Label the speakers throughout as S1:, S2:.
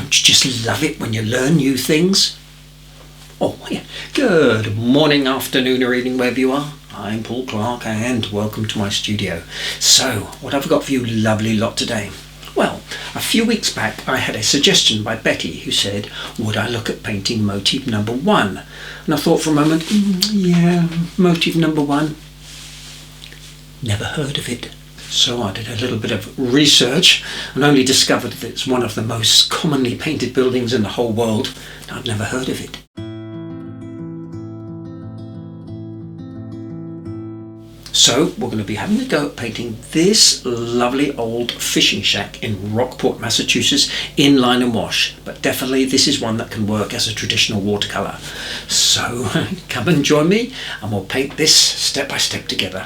S1: Don't you just love it when you learn new things? Oh, yeah. Good morning, afternoon or evening, wherever you are. I'm Paul Clark and welcome to my studio. So, what have I got for you lovely lot today? Well, a few weeks back I had a suggestion by Betty who said, would I look at painting Motif No.1? And I thought for a moment, yeah, Motif No.1. Never heard of it. So I did a little bit of research and only discovered that it's one of the most commonly painted buildings in the whole world. I'd never heard of it. So we're going to be having a go at painting this lovely old fishing shack in Rockport, Massachusetts in line and wash. But definitely this is one that can work as a traditional watercolour. So come and join me and we'll paint this step by step together.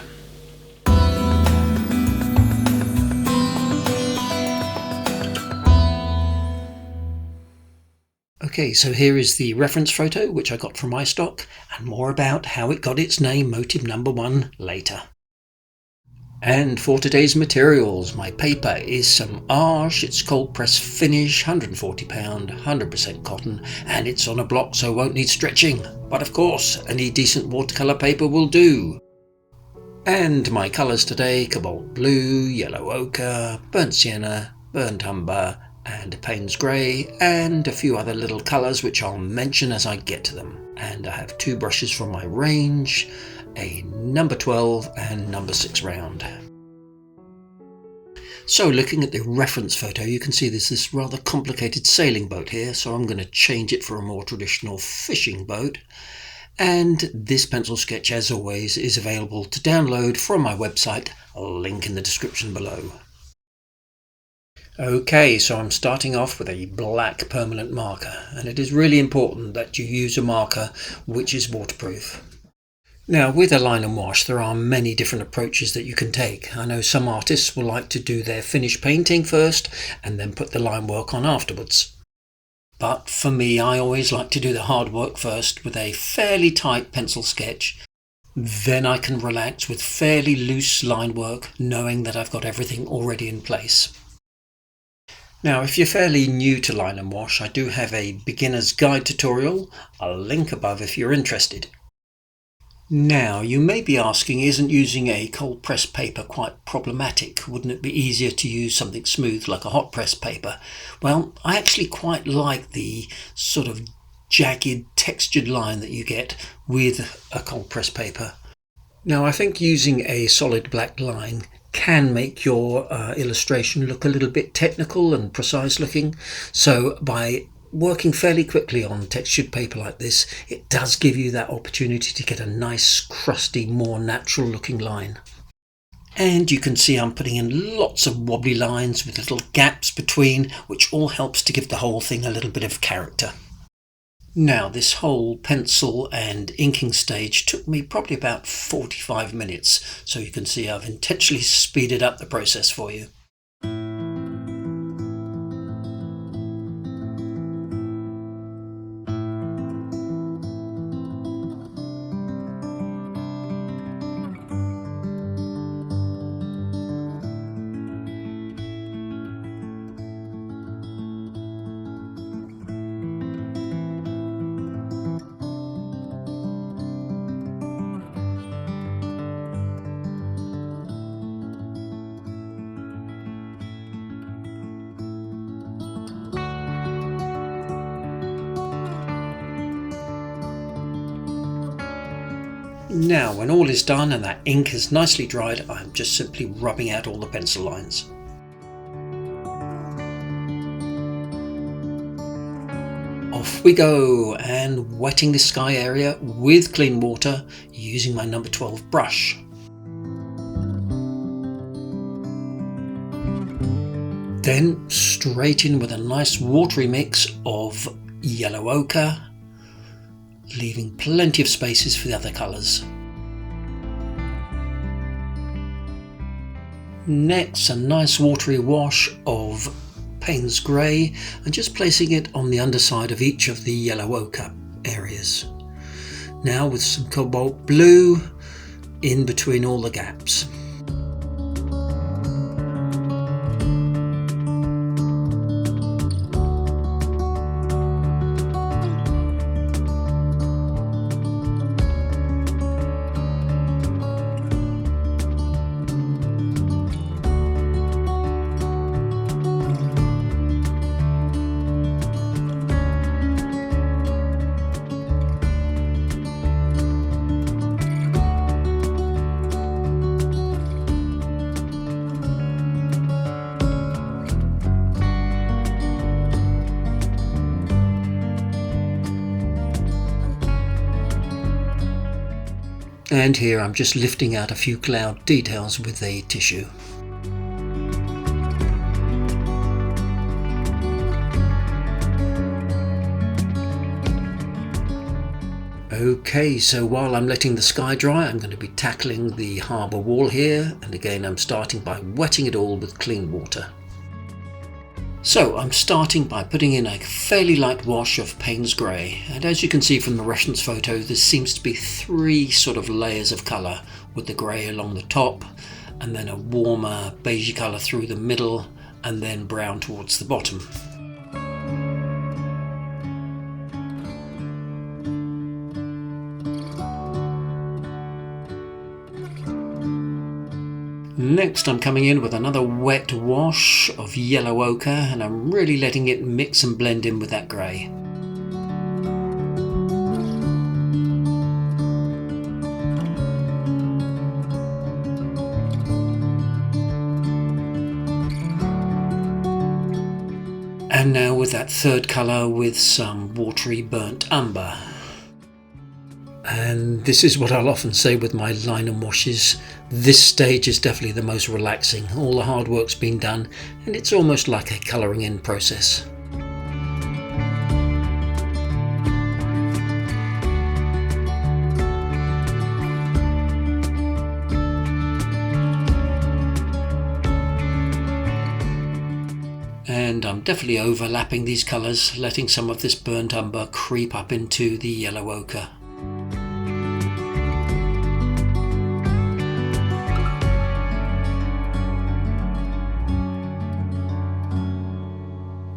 S1: Okay, so here is the reference photo which I got from iStock, and more about how it got its name Motif No.1 later. And for today's materials, my paper is some Arches, it's cold press finish, £140, 100% cotton, and it's on a block so won't need stretching. But of course, any decent watercolour paper will do. And my colours today, cobalt blue, yellow ochre, burnt sienna, burnt umber, and Payne's grey, and a few other little colours which I'll mention as I get to them. And I have two brushes from my range, a number 12 and number 6 round. So looking at the reference photo, you can see there's this rather complicated sailing boat here, so I'm going to change it for a more traditional fishing boat. And this pencil sketch, as always, is available to download from my website, I'll link in the description below. Okay, so I'm starting off with a black permanent marker, and it is really important that you use a marker which is waterproof. Now with a line and wash there are many different approaches that you can take. I know some artists will like to do their finished painting first and then put the line work on afterwards. But for me, I always like to do the hard work first with a fairly tight pencil sketch. Then I can relax with fairly loose line work, knowing that I've got everything already in place. Now if you're fairly new to line and wash, I do have a beginner's guide tutorial. I'll link above if you're interested. Now you may be asking, isn't using a cold press paper quite problematic? Wouldn't it be easier to use something smooth like a hot press paper? Well, I actually quite like the sort of jagged textured line that you get with a cold press paper. Now I think using a solid black line can make your illustration look a little bit technical and precise looking. So by working fairly quickly on textured paper like this, it does give you that opportunity to get a nice crusty, more natural looking line. And you can see I'm putting in lots of wobbly lines with little gaps between, which all helps to give the whole thing a little bit of character. Now this whole pencil and inking stage took me probably about 45 minutes, so you can see I've intentionally speeded up the process for you. Now when all is done and that ink is nicely dried, I'm just simply rubbing out all the pencil lines. Off we go, and wetting the sky area with clean water using my number 12 brush. Then straight in with a nice watery mix of yellow ochre, leaving plenty of spaces for the other colours. Next, a nice watery wash of Payne's grey and just placing it on the underside of each of the yellow ochre areas. Now with some cobalt blue in between all the gaps. And here I'm just lifting out a few cloud details with a tissue. Okay, so while I'm letting the sky dry, I'm going to be tackling the harbour wall here, and again I'm starting by wetting it all with clean water. So I'm starting by putting in a fairly light wash of Payne's Grey, and as you can see from the reference photo, there seems to be three sort of layers of colour, with the grey along the top, and then a warmer beigey colour through the middle, and then brown towards the bottom. Next I'm coming in with another wet wash of yellow ochre, and I'm really letting it mix and blend in with that grey. And now with that third colour with some watery burnt umber. And this is what I'll often say with my linen washes, this stage is definitely the most relaxing. All the hard work's been done and it's almost like a colouring in process. And I'm definitely overlapping these colours, letting some of this burnt umber creep up into the yellow ochre.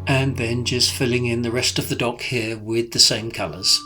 S1: And then just filling in the rest of the dock here with the same colours.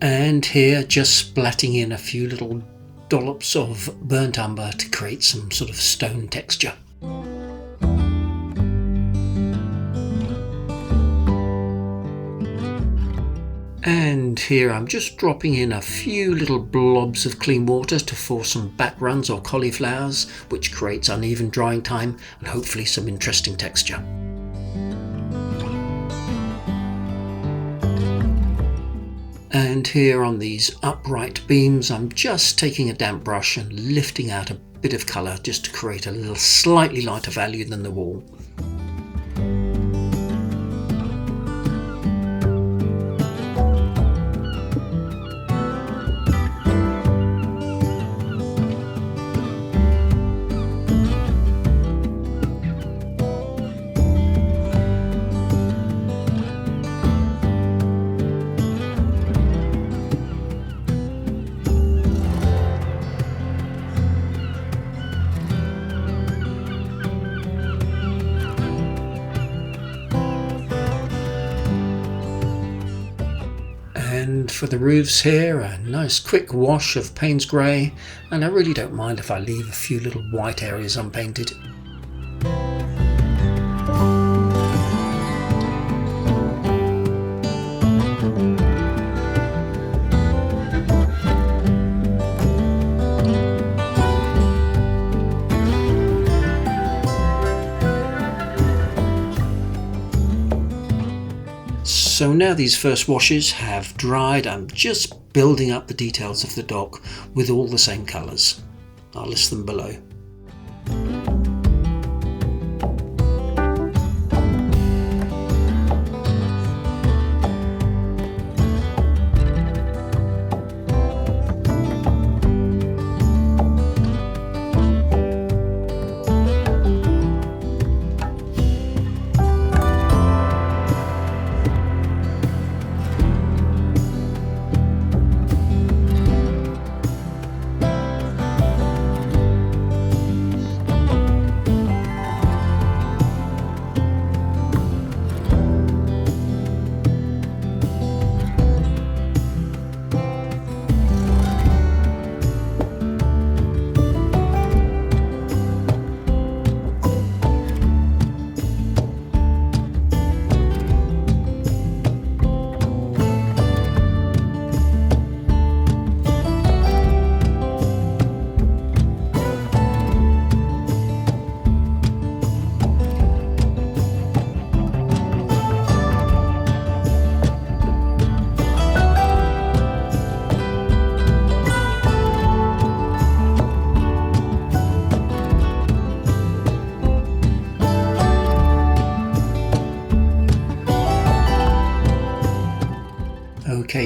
S1: And here just splatting in a few little dollops of burnt umber to create some sort of stone texture. And here I'm just dropping in a few little blobs of clean water to force some back runs or cauliflowers, which creates uneven drying time and hopefully some interesting texture. And here on these upright beams, I'm just taking a damp brush and lifting out a bit of colour just to create a little slightly lighter value than the wall. And for the roofs here, a nice quick wash of Payne's Grey, and I really don't mind if I leave a few little white areas unpainted. So now these first washes have dried, I'm just building up the details of the dock with all the same colours. I'll list them below.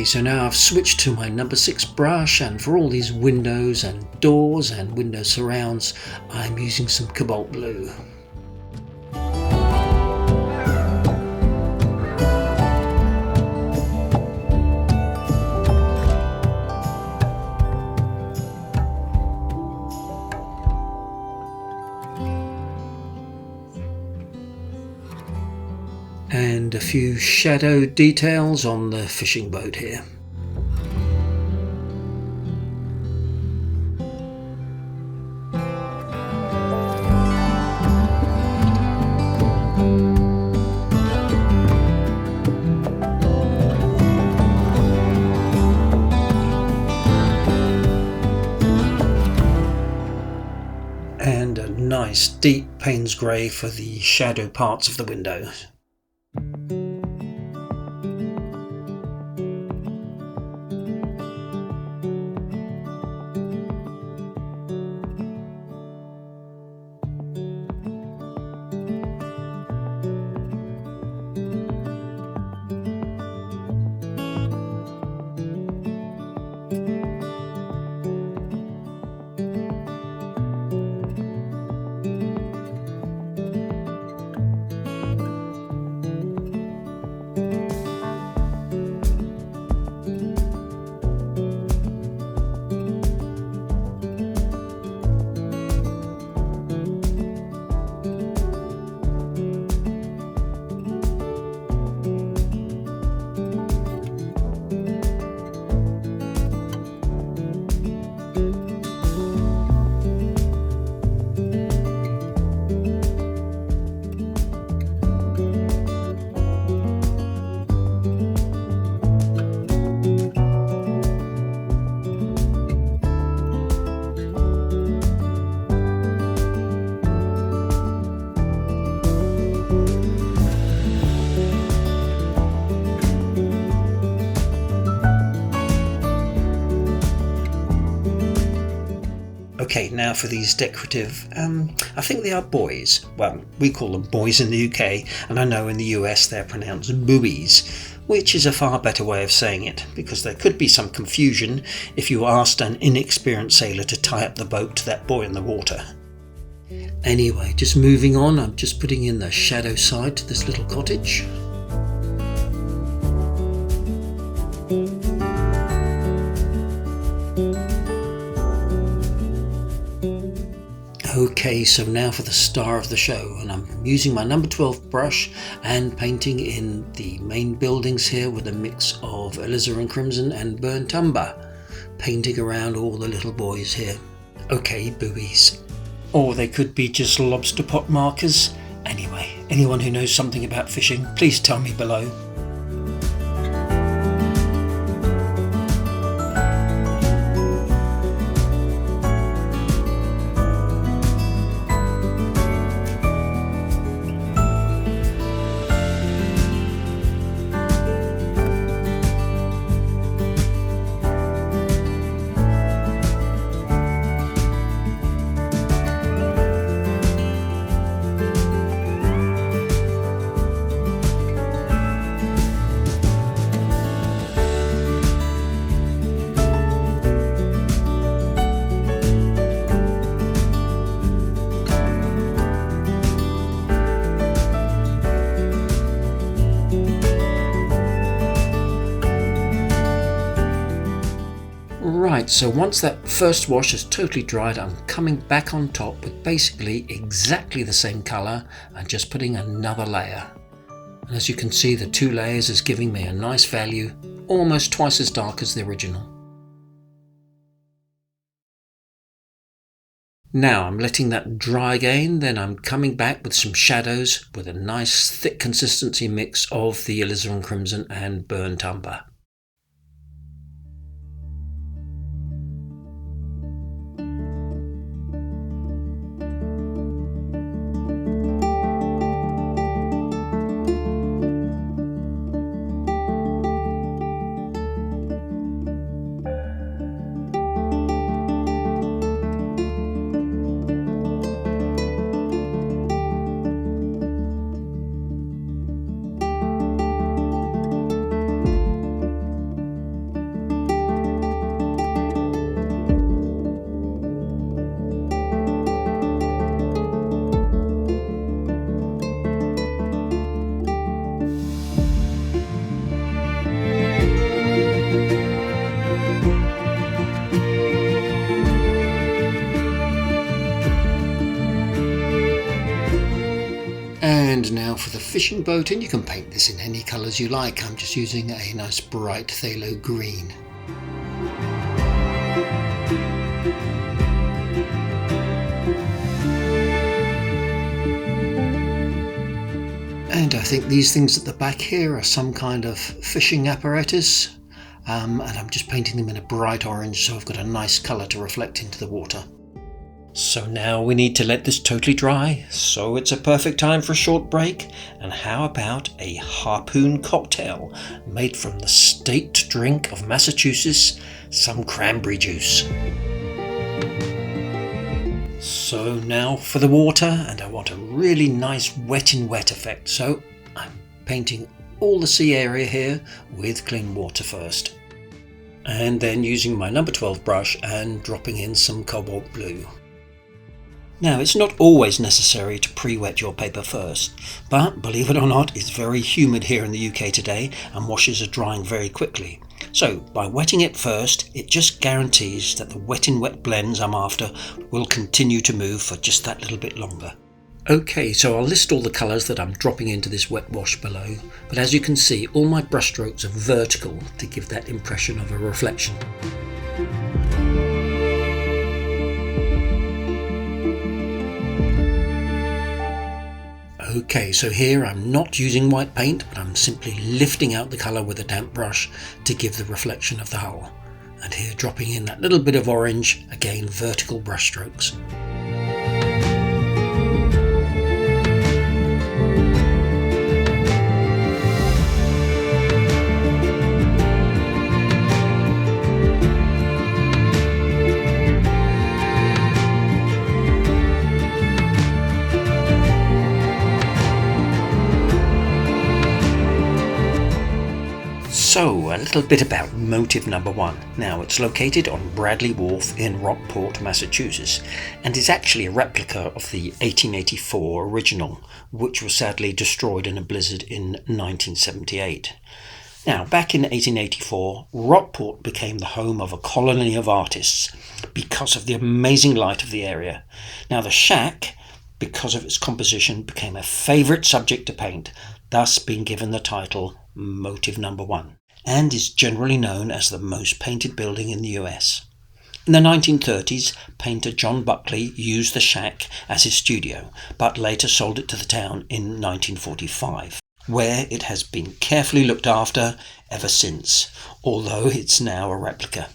S1: Okay, so now I've switched to my number 6 brush, and for all these windows and doors and window surrounds, I'm using some cobalt blue. And a few shadow details on the fishing boat here. And a nice deep Payne's grey for the shadow parts of the window. Okay, now for these decorative, I think they are buoys. Well, we call them buoys in the UK, and I know in the US they're pronounced buoys, which is a far better way of saying it, because there could be some confusion if you asked an inexperienced sailor to tie up the boat to that buoy in the water. Anyway, just moving on, I'm just putting in the shadow side to this little cottage. Okay, so now for the star of the show, and I'm using my number 12 brush and painting in the main buildings here with a mix of alizarin crimson and burnt umber, painting around all the little boys here. Okay, buoys. Or they could be just lobster pot markers. Anyway, anyone who knows something about fishing, please tell me below. Right, so once that first wash is totally dried, I'm coming back on top with basically exactly the same colour and just putting another layer. And as you can see, the 2 layers is giving me a nice value, almost twice as dark as the original. Now I'm letting that dry again, then I'm coming back with some shadows with a nice thick consistency mix of the alizarin crimson and burnt umber. And now for the fishing boat, and you can paint this in any colours you like. I'm just using a nice bright phthalo green. And I think these things at the back here are some kind of fishing apparatus, and I'm just painting them in a bright orange so I've got a nice colour to reflect into the water. So now we need to let this totally dry, so it's a perfect time for a short break. And how about a harpoon cocktail made from the state drink of Massachusetts, some cranberry juice. So now for the water, and I want a really nice wet in wet effect, so I'm painting all the sea area here with clean water first. And then using my number 12 brush and dropping in some cobalt blue. Now, it's not always necessary to pre-wet your paper first, but believe it or not, it's very humid here in the UK today and washes are drying very quickly. So by wetting it first, it just guarantees that the wet in wet blends I'm after will continue to move for just that little bit longer. Okay, so I'll list all the colours that I'm dropping into this wet wash below, but as you can see, all my brush strokes are vertical to give that impression of a reflection. Okay, so here I'm not using white paint, but I'm simply lifting out the colour with a damp brush to give the reflection of the hull. And here dropping in that little bit of orange, again vertical brush strokes. So, a little bit about Motif No. 1. Now, it's located on Bradley Wharf in Rockport, Massachusetts, and is actually a replica of the 1884 original, which was sadly destroyed in a blizzard in 1978. Now, back in 1884, Rockport became the home of a colony of artists because of the amazing light of the area. Now, the shack, because of its composition, became a favourite subject to paint, thus being given the title Motif No. 1, and is generally known as the most painted building in the US. In the 1930s, painter John Buckley used the shack as his studio, but later sold it to the town in 1945, where it has been carefully looked after ever since, although it's now a replica.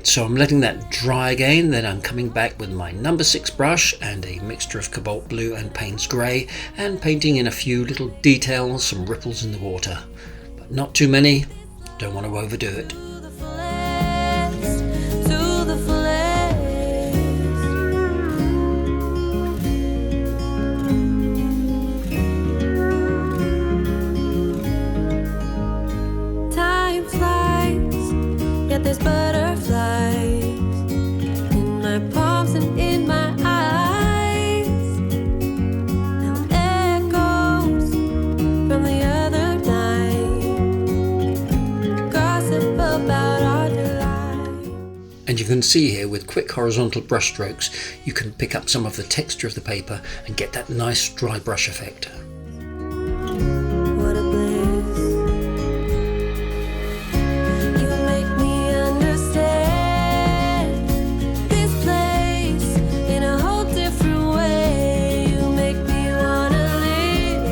S1: So I'm letting that dry again, then I'm coming back with my number 6 brush and a mixture of cobalt blue and Payne's grey and painting in a few little details, some ripples in the water, but not too many, don't want to overdo it.
S2: Time flies, yet there's butterflies in my palms and in my eyes. Now echoes from the other night, gossip about our delight.
S1: And you can see here with quick horizontal brush strokes you can pick up some of the texture of the paper and get that nice dry brush effect.
S2: What a bliss. You make me understand this place in a whole different way. You make me wanna live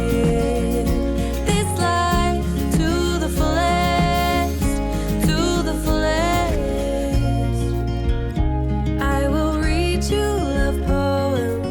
S2: this life to the fullest, to the fullest. I will read you love poems.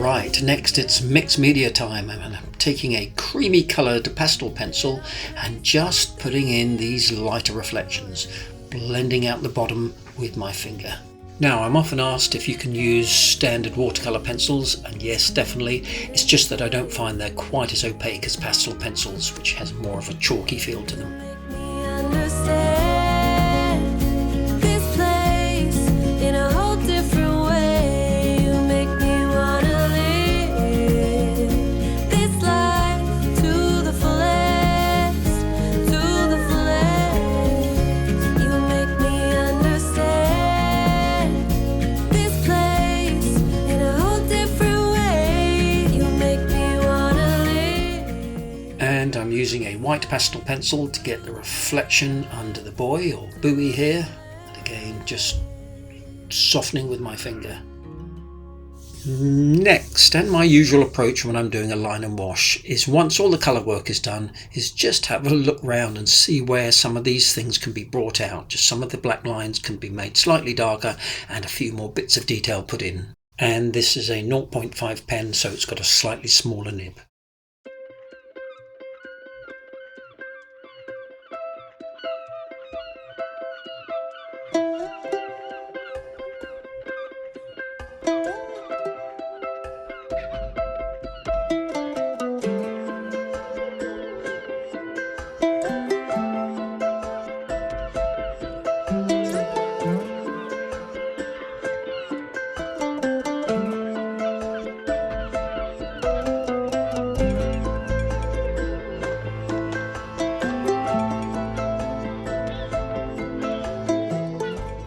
S1: Right, next it's mixed media time, and I'm taking a creamy coloured pastel pencil and just putting in these lighter reflections, blending out the bottom with my finger. Now, I'm often asked if you can use standard watercolour pencils, and yes, definitely. It's just that I don't find they're quite as opaque as pastel pencils, which has more of a chalky feel to them. And I'm using a white pastel pencil to get the reflection under the buoy or buoy here, and again just softening with my finger. Next, and my usual approach when I'm doing a line and wash, is once all the colour work is done, is just have a look round and see where some of these things can be brought out. Just some of the black lines can be made slightly darker and a few more bits of detail put in. And this is a 0.5 pen, so it's got a slightly smaller nib.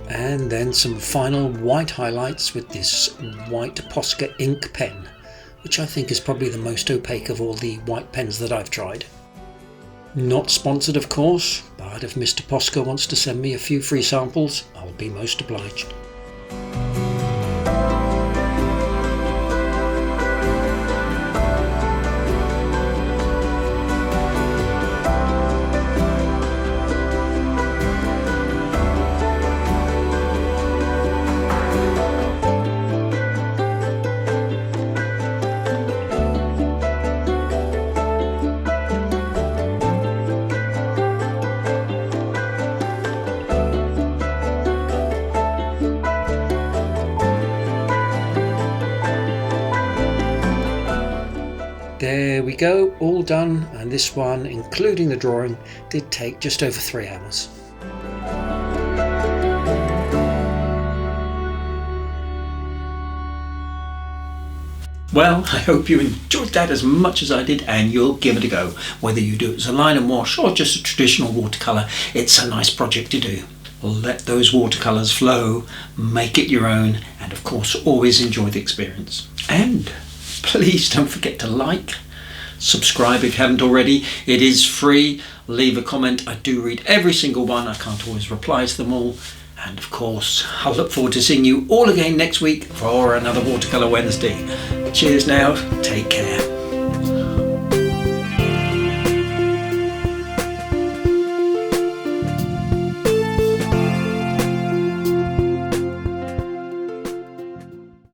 S1: And then some final white highlights with this white Posca ink pen, which I think is probably the most opaque of all the white pens that I've tried. Not sponsored, of course, but if Mr. Posca wants to send me a few free samples, I'll be most obliged. There we go, all done, and this one, including the drawing, did take just over 3 hours.
S3: Well, I hope you enjoyed that as much as I did, and you'll give it a go. Whether you do it as a line and wash or just a traditional watercolour, it's a nice project to do. Let those watercolours flow, make it your own, and of course always enjoy the experience. And please don't forget to like, subscribe if you haven't already. It is free. Leave a comment. I do read every single one. I can't always reply to them all. And of course, I'll look forward to seeing you all again next week for another Watercolour Wednesday. Cheers now. Take care.